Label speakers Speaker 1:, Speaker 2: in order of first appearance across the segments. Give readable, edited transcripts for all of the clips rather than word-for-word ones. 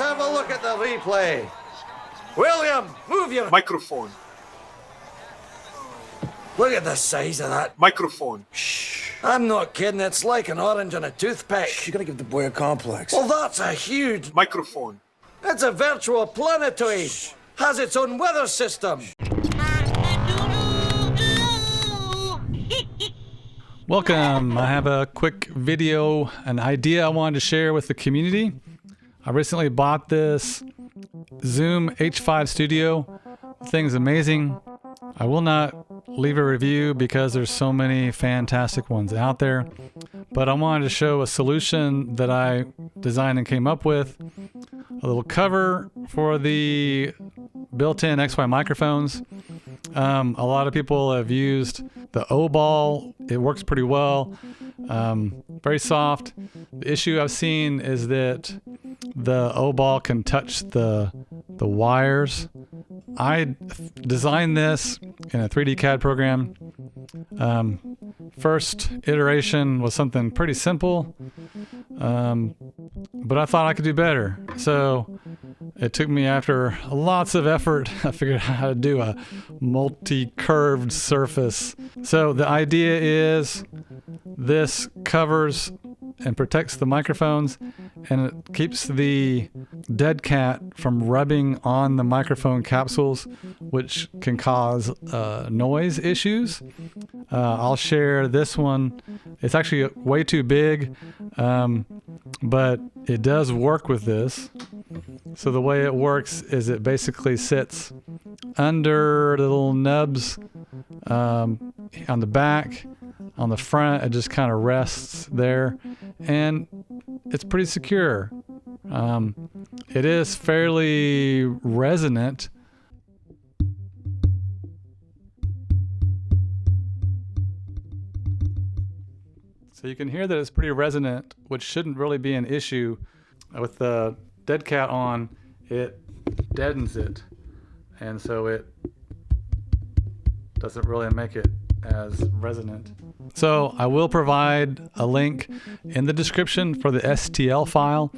Speaker 1: have a look at the replay. William, move your
Speaker 2: Microphone.
Speaker 1: Look at the size of that.
Speaker 2: Microphone.
Speaker 1: I'm not kidding, it's like an orange on a toothpick.
Speaker 3: You're gonna give the boy a complex.
Speaker 1: Well, that's a huge...
Speaker 2: Microphone.
Speaker 1: It's a virtual planetoid. Has its own weather system.
Speaker 4: Welcome. I have a quick video, an idea I wanted to share with the community. I recently bought this Zoom H5Studio. The thing's amazing. I will not leave a review because there's so many fantastic ones out there, but I wanted to show a solution that I designed and came up with. A little cover for the built-in XY microphones. A lot of people have used the O-ball. It works pretty well. Very soft. The issue I've seen is that the O-ball can touch the wires. I designed this in a 3D CAD program. First iteration was something pretty simple, but I thought I could do better. So it took me, after lots of effort, I figured out how to do a multi-curved surface. So the idea is this covers and protects the microphones, and it keeps the dead cat from rubbing on the microphone capsules, which can cause noise issues. I'll share this one. It's actually way too big, but it does work with this. So the way it works is it basically sits under the little nubs on the back. On the front, it just kind of rests there, and it's pretty secure. It is fairly resonant. So you can hear that it's pretty resonant, which shouldn't really be an issue. With the dead cat on, it deadens it, and so it doesn't really make it as resonant. So I will provide a link in the description for the STL file.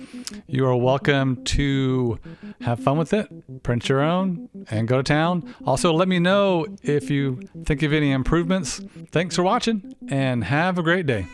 Speaker 4: You are welcome to have fun with it, print your own, and go to town. Also, let me know if you think of any improvements. Thanks for watching, and have a great day.